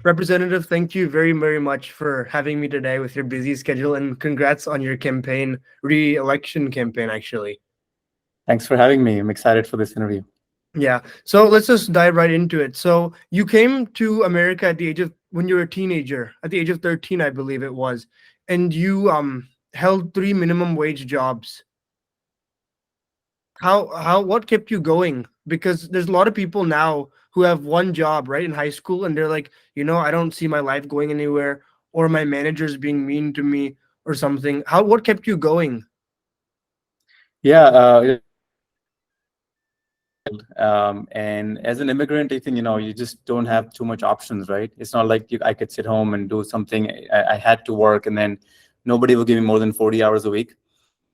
Representative, thank you very, very much for having me today with your busy schedule, and congrats on your campaign, re-election campaign, actually. Thanks for having me. I'm excited for this interview. Yeah. So let's just dive right into it. So you came to America at the age of when you were a teenager, at the age of 13, I believe it was, and you held three minimum wage jobs. How what kept you going? Because there's a lot of people now who have one job, right, in high school, and they're like, I don't see my life going anywhere, or my manager's being mean to me or something. What kept you going? Yeah, and as an immigrant, I think you just don't have too much options, right? It's not like I could sit home and do something. I had to work, and then nobody would give me more than 40 hours a week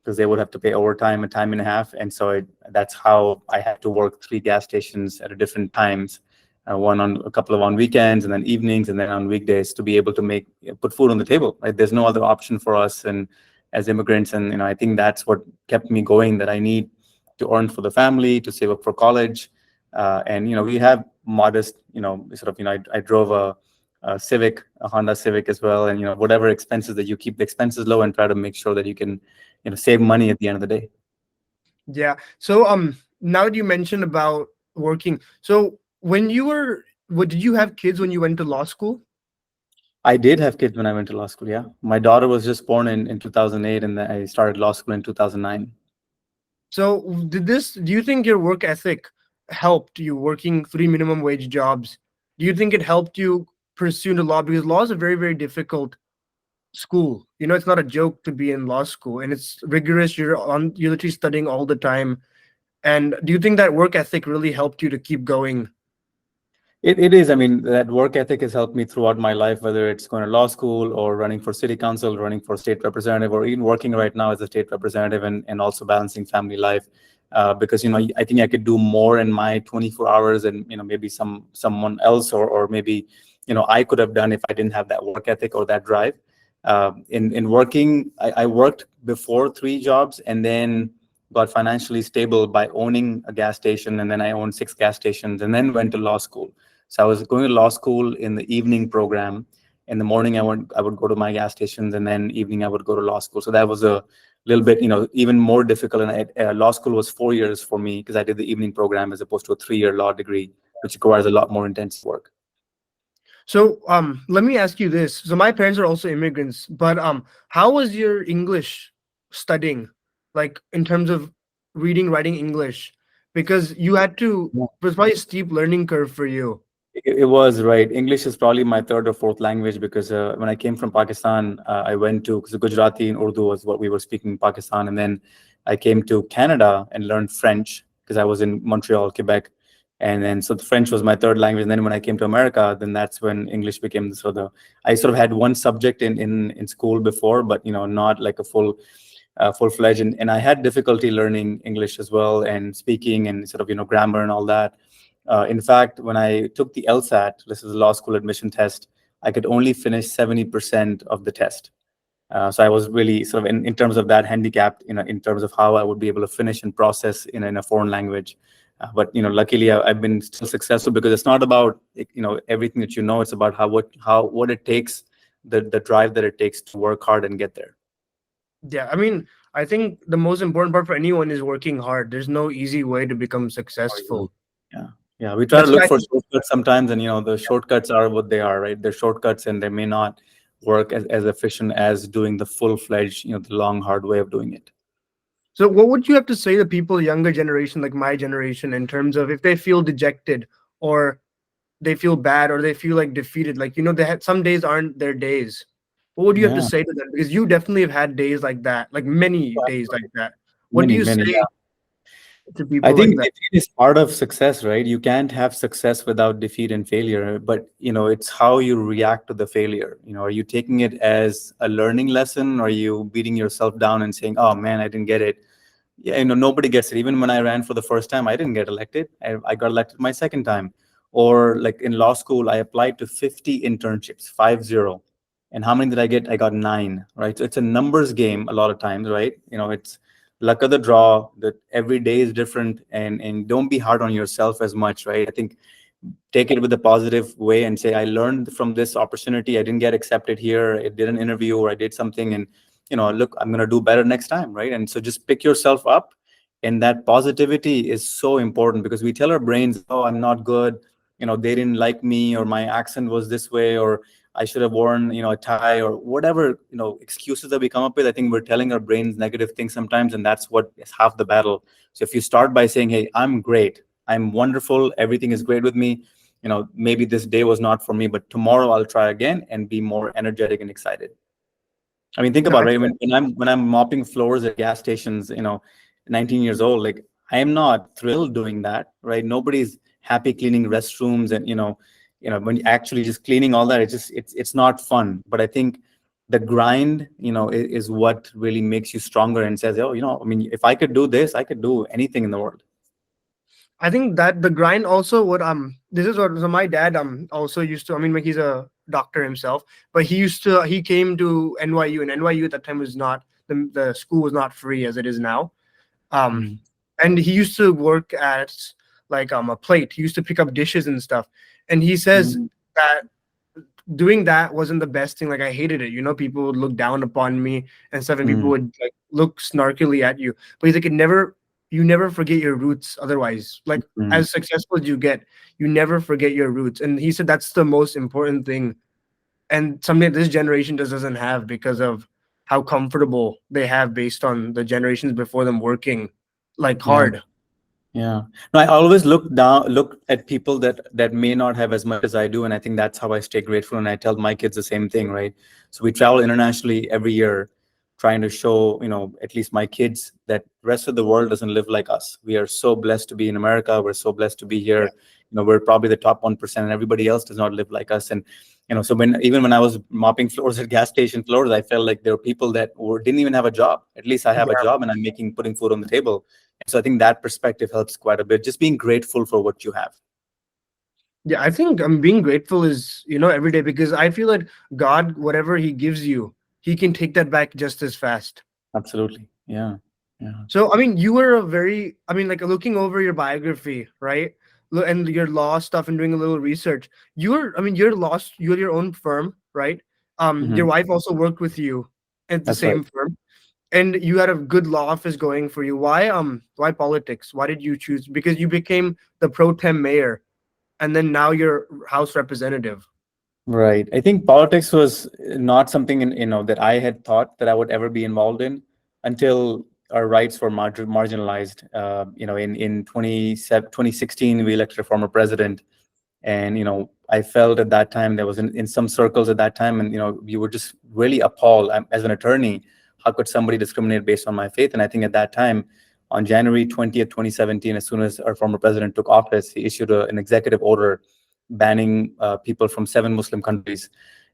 because they would have to pay overtime a time and a half, and so that's how I had to work three gas stations at a different times, one on a couple of on weekends, and then evenings, and then on weekdays to be able to put food on the table. Right? There's no other option for us, and as immigrants, and I think that's what kept me going. That I need to earn for the family, to save up for college, and we have modest, sort of, I drove a Civic, a Honda Civic as well, and whatever expenses that you keep the expenses low and try to make sure that you can save money at the end of the day. Yeah. So now that you mentioned about working, so when you were what did you have kids when you went to law school? I did have kids when I went to law school. Yeah, my daughter was just born in 2008, and then I started law school in 2009. So do you think your work ethic helped you working three minimum wage jobs? Do you think it helped you pursue the law? Because law is a very, very difficult school. It's not a joke to be in law school, and it's rigorous. You're literally studying all the time. And do you think that work ethic really helped you to keep going? It is. I mean, that work ethic has helped me throughout my life, whether it's going to law school or running for city council, running for state representative, or even working right now as a state representative, and also balancing family life. Because I think I could do more in my 24 hours, and maybe someone else, or maybe I could have done if I didn't have that work ethic or that drive. In working, I worked before three jobs, and then got financially stable by owning a gas station, and then I owned six gas stations, and then went to law school. So I was going to law school in the evening program. In the morning, I would go to my gas stations, and then evening I would go to law school. So that was a little bit, even more difficult. And law school was 4 years for me because I did the evening program as opposed to a 3-year law degree, which requires a lot more intense work. So let me ask you this. So my parents are also immigrants, but how was your English studying, like in terms of reading, writing English? Because it was probably a steep learning curve for you. It was, right. English is probably my third or fourth language because when I came from Pakistan, I went to, because Gujarati and Urdu was what we were speaking in Pakistan. And then I came to Canada and learned French because I was in Montreal, Quebec. And then, so the French was my third language. And then when I came to America, then that's when English became I sort of had one subject in school before, but, not like a full-fledged. And I had difficulty learning English as well, and speaking, and sort of, grammar and all that. In fact, when I took the LSAT, this is a law school admission test, I could only finish 70% of the test. So I was really sort of, in terms of that, handicapped, in terms of how I would be able to finish and process in a foreign language. But luckily, I've been still successful because it's not about everything that it's about what it takes, the drive that it takes to work hard and get there. Yeah, I mean, I think the most important part for anyone is working hard. There's no easy way to become successful. Yeah, we try to That's look why for shortcuts sometimes, and the shortcuts are what they are, right? They're shortcuts, and they may not work as efficient as doing the full-fledged, the long, hard way of doing it. So what would you have to say to people younger generation, like my generation, in terms of if they feel dejected or they feel bad or they feel like defeated, like they had some days aren't their days. What would you have to Yeah, say to them? Because you definitely have had days like that, like many days like that. What do many, you many. say to I people like think that? defeat is part of success, right? You can't have success without defeat and failure, but it's how you react to the failure. Are you taking it as a learning lesson, or are you beating yourself down and saying, "Oh man, I didn't get it"? Yeah, nobody gets it. Even when I ran for the first time, I didn't get elected. I got elected my second time. Or like in law school, I applied to 50 internships, 50. And how many did I get? I got 9, right? So it's a numbers game a lot of times, right? It's luck of the draw, that every day is different, and don't be hard on yourself as much, right? I think take it with a positive way and say, I learned from this opportunity. I didn't get accepted here. I did an interview or I did something, and look, I'm going to do better next time, right? And so just pick yourself up. And that positivity is so important, because we tell our brains, oh, I'm not good. They didn't like me, or my accent was this way, or I should have worn, a tie, or whatever, excuses that we come up with. I think we're telling our brains negative things sometimes, and that's what is half the battle. So if you start by saying, hey, I'm great, I'm wonderful, everything is great with me, maybe this day was not for me, but tomorrow I'll try again and be more energetic and excited. I mean, think No, about it, right? When I'm mopping floors at gas stations, 19 years old, like, I am not thrilled doing that, right? Nobody's happy cleaning restrooms, and when you actually just cleaning all that, it's not fun. But I think the grind, is what really makes you stronger and says, oh, I mean, if I could do this, I could do anything in the world. I think that the grind also would this is what, so my dad also used to, I mean, like, he's a doctor himself, but he came to NYU, and NYU at that time was not, the school was not free as it is now. Mhm. And he used to work at like a plate. He used to pick up dishes and stuff. And he says Mhm. that doing that wasn't the best thing. Like, I hated it. People would look down upon me and stuff, and people Mhm. would like look snarkily at you. But he's like, you never forget your roots otherwise. Like, Mhm. as successful as you get, you never forget your roots. And he said that's the most important thing. And something that this generation just doesn't have, because of how comfortable they have based on the generations before them working like Yeah. hard. Yeah. No, I always look at people that may not have as much as I do, and I think that's how I stay grateful. And I tell my kids the same thing, right? So we travel internationally every year, trying to show, at least my kids, that the rest of the world doesn't live like us. We are so blessed to be in America. We're so blessed to be Yeah. here. We're probably the top 1%, and everybody else does not live like us. And so even when I was mopping floors at gas station floors, I felt like there were people that didn't even have a job. At least I have a Yeah. job, and I'm putting food on the table. So I think that perspective helps quite a bit. Just being grateful for what you have. Yeah, I think being grateful is, every day, because I feel like God, whatever he gives you, he can take that back just as fast. Absolutely. Yeah. Yeah. So, I mean, you were I mean, like, looking over your biography, right? And your law stuff and doing a little research. I mean, you're your own firm, right? Your Hmm. wife also worked with you at the That's right. same firm, and you had a good law office going for you. Why politics? Why did you choose? Because you became the pro tem mayor, and then now you're House representative. Right. I think politics was not something that I had thought that I would ever be involved in until our rights were marginalized. In 2016, we elected a former president, and I felt at that time, there was in some circles at that time, and you were just really appalled. As an attorney, how could somebody discriminate based on my faith? And I think at that time, on January 20th, 2017, as soon as our former president took office, he issued an executive order banning people from 7 Muslim countries.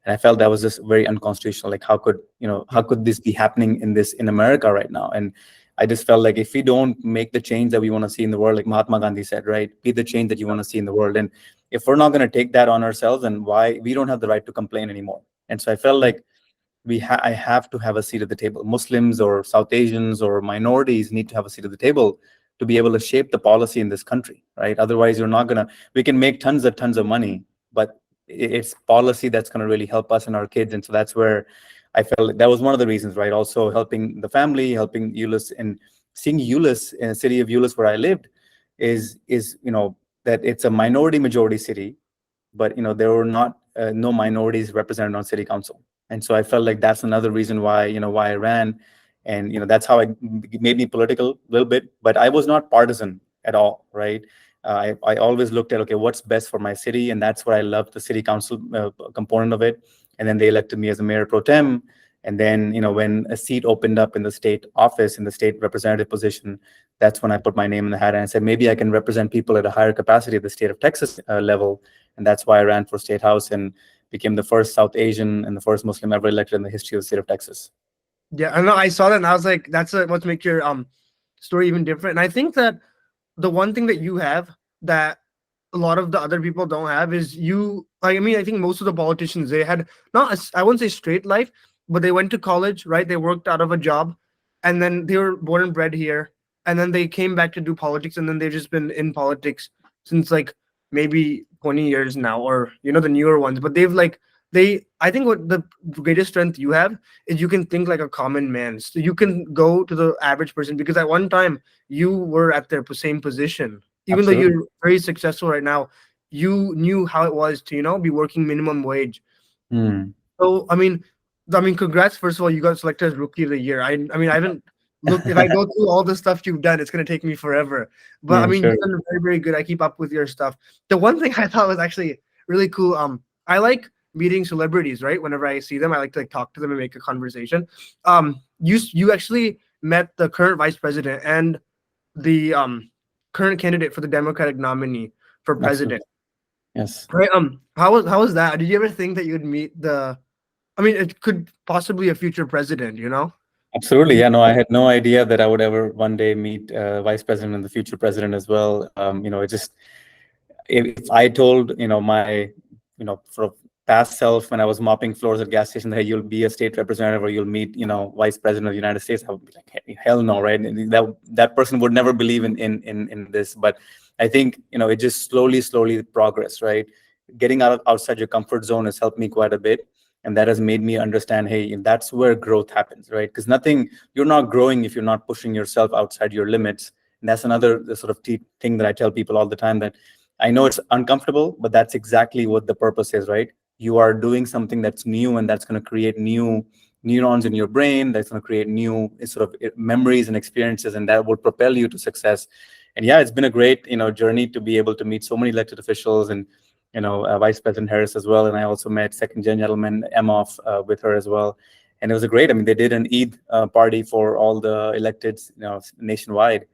And I felt that was just very unconstitutional. Like, how could this be happening in America right now? And I just felt like, if we don't make the change that we want to see in the world, like Mahatma Gandhi said, right, be the change that you want to see in the world. And if we're not going to take that on ourselves, then why we don't have the right to complain anymore. And so I felt like I have to have a seat at the table. Muslims or South Asians or minorities need to have a seat at the table to be able to shape the policy in this country, right? Otherwise, you're not gonna. We can make tons of money, but it's policy that's going to really help us and our kids. And so that's where I felt that was one of the reasons, right? Also helping the family, helping Euless, and seeing Euless in the city of Euless where I lived is that it's a minority majority city, but there were not no minorities represented on city council. And so I felt like that's another reason why I ran. And that's how it made me political a little bit, but I was not partisan at all, right? I always looked at, okay, what's best for my city, and that's what I loved, the city council component of it. And then they elected me as a mayor pro tem. And then when a seat opened up in the state office, in the state representative position, that's when I put my name in the hat and I said, maybe I can represent people at a higher capacity at the state of Texas level. And that's why I ran for state house and became the first South Asian and the first Muslim ever elected in the history of the state of Texas. Yeah, I know. I saw that, and I was like, that's what makes your story even different. And I think that the one thing that you have that a lot of the other people don't have is you. Like, I mean, I think most of the politicians, they had not I wouldn't say straight life, but they went to college, right? They worked out of a job, and then they were born and bred here, and then they came back to do politics, and then they've just been in politics since, like, maybe 20 years now, or the newer ones, but I think what the greatest strength you have is you can think like a common man. So you can go to the average person, because at one time you were at their same position. Even though Absolutely. you're very successful right now, you knew how it was to, be working minimum wage. Hmm. So congrats. First of all, you got selected as Rookie of the Year. I haven't looked. If I go through all the stuff you've done, it's gonna take me forever. But Yeah, sure. you've done very, very good. I keep up with your stuff. The one thing I thought was actually really cool. I like meeting celebrities. Right, whenever I see them, I like to talk to them and make a conversation. You actually met the current vice president and the current candidate for the Democratic nominee for president. Absolutely. Yes. Right. How was that? Did you ever think that you'd meet the? It could possibly a future president, Absolutely. Did you- Yeah, no, I had no idea that I would ever one day meet vice president and the future president as well. It just, if I told, my, sort of past self when I was mopping floors at gas station that, hey, you'll be a state representative or you'll meet, vice president of the United States, I would be like, hey, hell no, right? And that person would never believe in this. But I think, it just slowly progress, right? Getting outside your comfort zone has helped me quite a bit. And that has made me understand, hey, that's where growth happens, right? Because you're not growing if you're not pushing yourself outside your limits. And that's another sort of thing that I tell people all the time, that I know it's uncomfortable, but that's exactly what the purpose is, right? You are doing something that's new, and that's going to create new neurons in your brain. That's going to create new sort of memories and experiences, and that will propel you to success. And yeah, it's been a great, journey to be able to meet so many elected officials, and Vice President Harris as well. And I also met second gen gentleman Emhoff with her as well. And it was a great, they did an Eid party for all the electeds, nationwide.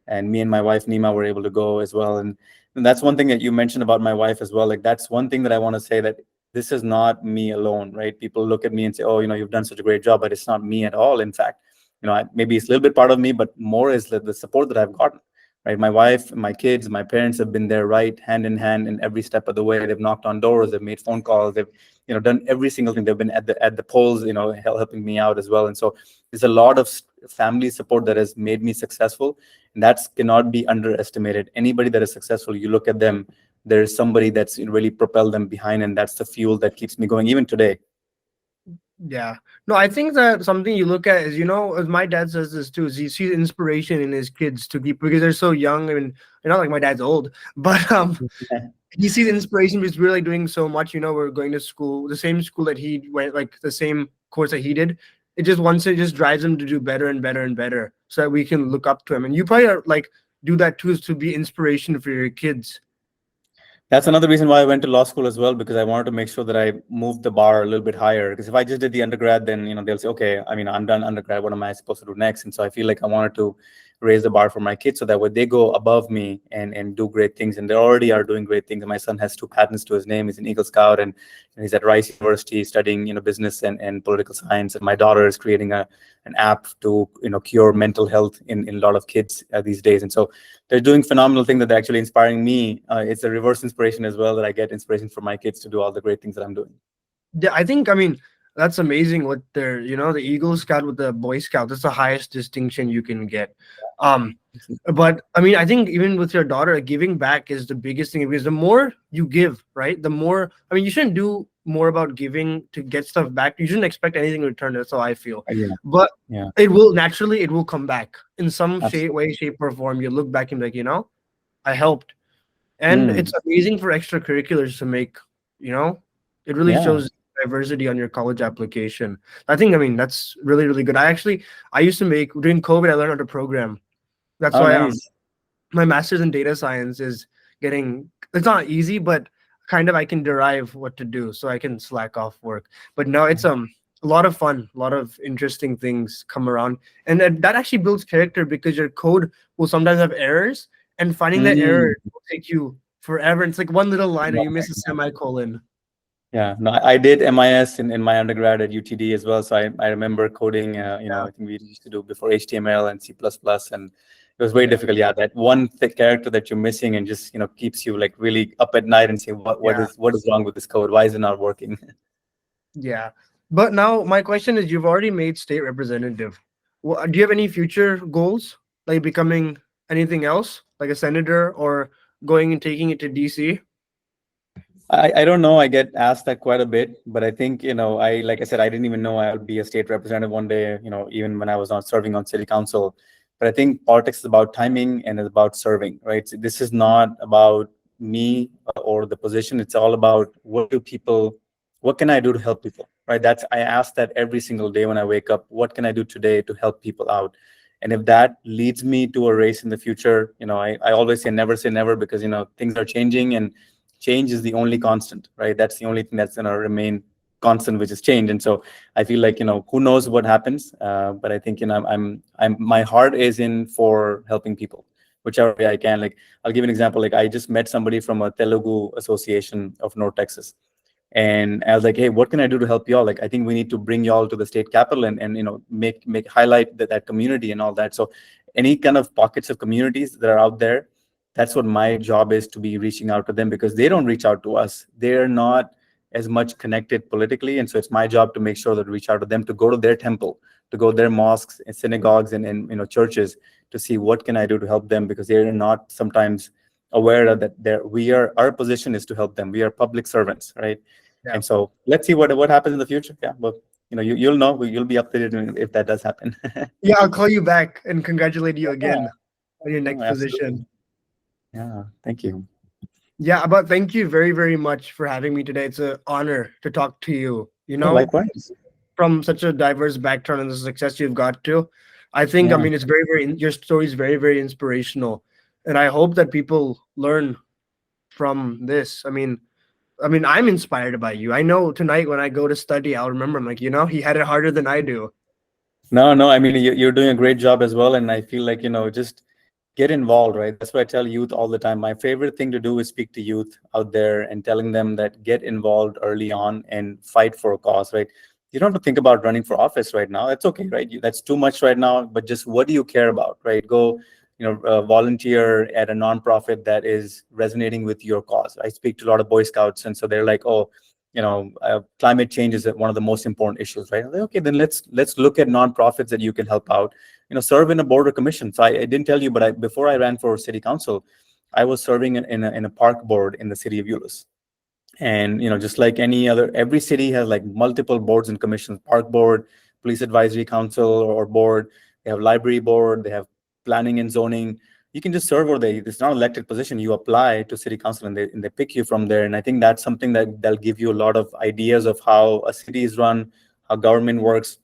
And me and my wife, Nima, were able to go as well. And that's one thing that you mentioned about my wife as well. Like, that's one thing that I want to say, that this is not me alone, right? People look at me and say, oh, you've done such a great job, but it's not me at all. In fact, maybe it's a little bit part of me, but more is the support that I've gotten. Right, my wife, my kids, my parents have been there, right, hand in hand in every step of the way. They've knocked on doors, they've made phone calls, they've done every single thing. They've been at the polls, helping me out as well. And so there's a lot of family support that has made me successful, and that cannot be underestimated. Anybody that is successful, you look at them, there's somebody that's really propelled them behind, and that's the fuel that keeps me going even today. Yeah. No, I think that something you look at is, as my dad says this too, is he sees inspiration in his kids to keep, because they're so young. Not like my dad's old, but he sees inspiration because we're like doing so much. We're going to school, the same school that he went, like the same course that he did. It just drives him to do better and better and better, so that we can look up to him. And you probably are, like, do that too, is to be inspiration for your kids. That's another reason why I went to law school as well, because I wanted to make sure that I moved the bar a little bit higher. Because if I just did the undergrad, then they'll say, okay, I'm done undergrad. What am I supposed to do next? And so I feel like I wanted to raise the bar for my kids, so that way they go above me and do great things. And they already are doing great things. And my son has 2 patents to his name. He's an Eagle Scout, and he's at Rice University studying business and political science. And my daughter is creating an app to cure mental health in a lot of kids these days. And so they're doing phenomenal things that are actually inspiring me. It's a reverse inspiration as well, that I get inspiration from my kids to do all the great things that I'm doing. Yeah, I think, that's amazing what they're, the Eagle Scout with the Boy Scout. That's the highest distinction you can get. But I think even with your daughter, giving back is the biggest thing, because the more you give, right, the more, you shouldn't do more about giving to get stuff back. You shouldn't expect anything in return. That's how I feel. Yeah. But Yeah. it will come back in some Absolutely. shape or form. You look back and be like, I helped. And it's amazing for extracurriculars to make, it really Yeah. shows diversity on your college application. I think, that's really, really good. I used to make, during COVID, I learned how to program. That's Oh, why nice. my master's in data science is it's not easy, but kind of I can derive what to do, so I can slack off work. But now it's a lot of fun, a lot of interesting things come around. And that actually builds character, because your code will sometimes have errors, and finding that error will take you forever. It's like one little line and you miss a semicolon. Yeah, no, I did MIS in my undergrad at UTD as well. So I remember coding, I think we used to do before HTML and C++, and it was very difficult. Yeah, that one character that you're missing, and just, keeps you like really up at night and saying, what is wrong with this code? Why is it not working? Yeah. But now my question is, you've already made state representative. Well, do you have any future goals, like becoming anything else, like a senator, or going and taking it to DC? I don't know. I get asked that quite a bit, but I think, like I said, I didn't even know I would be a state representative one day, even when I was not serving on city council. But I think politics is about timing and it's about serving, right? So this is not about me or the position. It's all about what can I do to help people, right? I ask that every single day when I wake up, what can I do today to help people out? And if that leads me to a race in the future, I always say never because, things are changing and change is the only constant, right? That's the only thing that's going to remain constant, which is change. And so I feel like, who knows what happens, but I think, my heart is in for helping people, whichever way I can. Like, I'll give an example. Like, I just met somebody from a Telugu association of North Texas, and I was like, hey, what can I do to help y'all? Like, I think we need to bring y'all to the state capitol and make highlight that community and all that. So any kind of pockets of communities that are out there, that's what my job is, to be reaching out to them, because they don't reach out to us. They're not as much connected politically. And so it's my job to make sure that we reach out to them, to go to their temple, to go to their mosques and synagogues and churches, to see what can I do to help them, because they're not sometimes aware that our position is to help them. We are public servants, right? Yeah. And so let's see what happens in the future. Yeah, but you'll know, you'll be updated if that does happen. Yeah, I'll call you back and congratulate you again on your next Absolutely. position. Yeah, thank you. Yeah, but thank you very, very much for having me today. It's an honor to talk to you. Likewise. From such a diverse background and the success you've got to, I think, Yeah. it's very, very, your story is very, very inspirational. And I hope that people learn from this. I'm inspired by you. I know tonight when I go to study, I'll remember, I'm like, he had it harder than I do. No, I mean, you're doing a great job as well. And I feel like, just get involved, right? That's what I tell youth all the time. My favorite thing to do is speak to youth out there and telling them that get involved early on and fight for a cause, right? You don't have to think about running for office right now. That's okay, right? That's too much right now, but just what do you care about, right? Go, volunteer at a nonprofit that is resonating with your cause. I speak to a lot of Boy Scouts, and so they're like, oh, climate change is one of the most important issues, right? Like, okay, then let's look at nonprofits that you can help out. Serve in a border commission. So I didn't tell you, but before I ran for city council, I was serving in a park board in the city of Euless. And just like every city has like multiple boards and commissions: park board, police advisory council or board. They have library board. They have planning and zoning. You can just serve, or it's not an elected position. You apply to city council and they pick you from there. And I think that's something that'll give you a lot of ideas of how a city is run, how government works,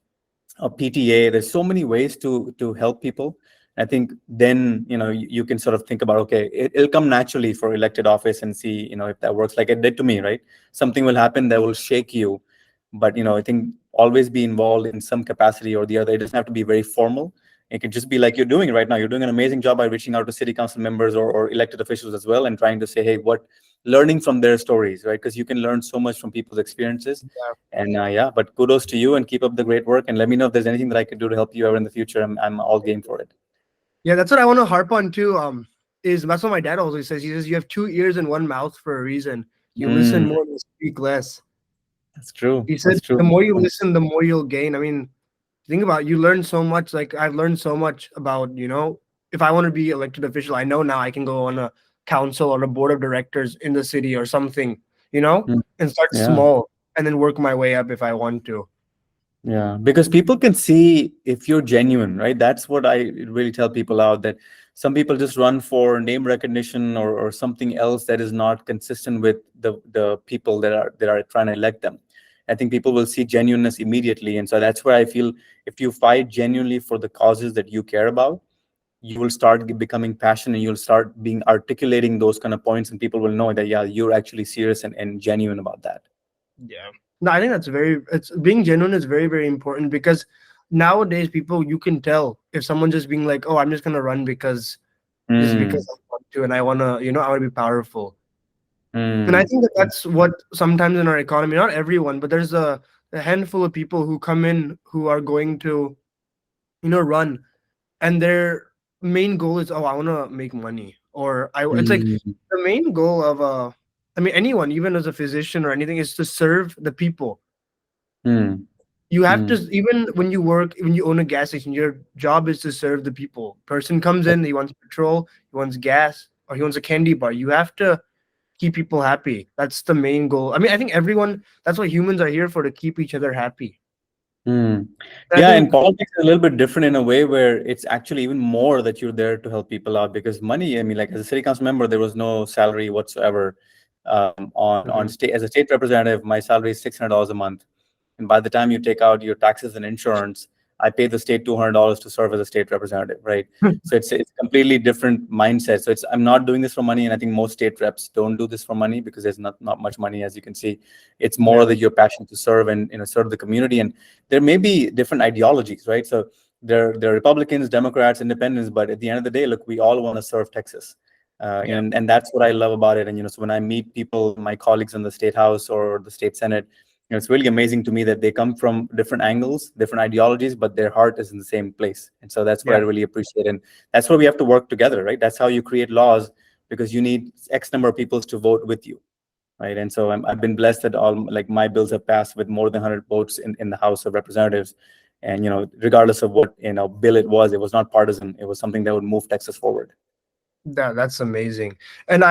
a PTA. There's so many ways to help people. I think then you can sort of think about, okay, it'll come naturally for elected office, and see if that works, like it did to me, right? Something will happen that will shake you, but I think always be involved in some capacity or the other. It doesn't have to be very formal. It could just be like you're doing right now. You're doing an amazing job by reaching out to city council members or elected officials as well, and trying to say, hey, learning from their stories, right? Because you can learn so much from people's experiences. Yeah. And but kudos to you, and keep up the great work. And let me know if there's anything that I could do to help you ever in the future. I'm all game for it. Yeah, that's what I want to harp on too. That's what my dad always says. He says you have 2 ears and 1 mouth for a reason. You listen more and you speak less. That's true. He said That's true. the more you listen, the more you'll gain. Think about it, you learn so much. Like I've learned so much about, if I want to be elected official, I know now I can go on a council or a board of directors in the city or something, and start Yeah. small and then work my way up if I want to. Yeah, because people can see if you're genuine, right? That's what I really tell people out, that some people just run for name recognition or something else that is not consistent with the people that are trying to elect them. I think people will see genuineness immediately. And so that's where I feel, if you fight genuinely for the causes that you care about, you will start becoming passionate, and you'll start being articulating those kind of points, and people will know that, yeah, you're actually serious and genuine about that. Yeah. No, I think it's being genuine is very, very important, because nowadays you can tell if someone's just being like, oh, I'm just gonna run because I want to, and I wanna, I wanna be powerful. And I think that's what sometimes in our economy, not everyone, but there's a handful of people who come in who are going to, run, and their main goal is, oh, I want to make money, or it's like the main goal of anyone, even as a physician or anything, is to serve the people. You have to, even when you own a gas station, your job is to serve the people. Person comes in, he wants petrol, he wants gas, or he wants a candy bar. You have to keep people happy. That's the main goal. I mean, I think everyone, that's what humans are here for, to keep each other happy. Hmm. I Yeah, and think, politics is a little bit different in a way where it's actually even more that you're there to help people out because money, I mean, like as a city council member, there was no salary whatsoever. On Mhm. state as a state representative, my salary is $600 a month. And by the time you take out your taxes and insurance, I pay the state $200 to serve as a state representative, right? So it's completely different mindset. So it's I'm not doing this for money, and I think most state reps don't do this for money because there's not much money, as you can see. It's more Yeah. that you're passionate to serve and serve the community. And there may be different ideologies, right? So there are Republicans, Democrats, Independents, but at the end of the day, look, we all want to serve Texas. Yeah. And that's what I love about it. And so when I meet people, my colleagues in the state house or the state senate, it's really amazing to me that they come from different angles, different ideologies, but their heart is in the same place. And so that's what I Yeah. really appreciate. And that's why we have to work together, right? That's how you create laws, because you need X number of people to vote with you, right? And so I've been blessed that all like my bills have passed with more than 100 votes in the House of Representatives. And regardless of what bill it was not partisan. It was something that would move Texas forward. That's amazing. And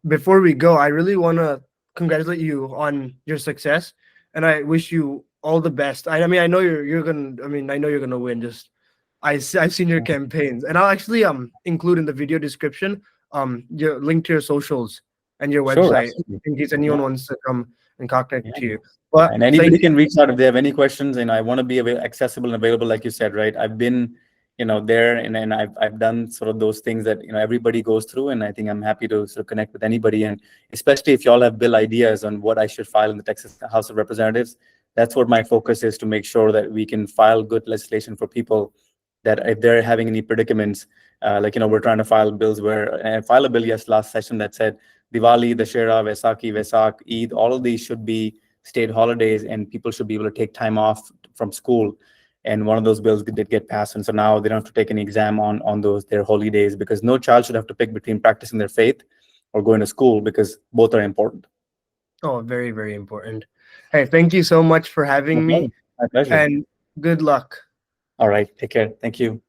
before we go, I really want to congratulate you on your success, and I wish you all the best. I mean, I know you're gonna. I mean, I know you're gonna win. Just I've seen your campaigns, and I'll actually include in the video description your link to your socials and your Sure, website absolutely. in case anyone wants to come and contact Yeah. to you. But And thank anybody you. can reach out if they have any questions. And I want to be accessible and available, like you said, right? I've been, there, and I've done sort of those things that everybody goes through. And I think I'm happy to sort of connect with anybody. And especially if y'all have bill ideas on what I should file in the Texas House of Representatives, that's what my focus is, to make sure that we can file good legislation for people that if they're having any predicaments, we're trying to file bills where, and file a bill, yes, last session that said Diwali, Dashera, Vaisakhi, Vesak, Eid, all of these should be state holidays and people should be able to take time off from school. And one of those bills did get passed. And so now they don't have to take any exam on their holy days, because no child should have to pick between practicing their faith or going to school, because both are important. Oh, very, very important. Hey, thank you so much for No having me, problem. My pleasure. and good luck. All right. Take care. Thank you.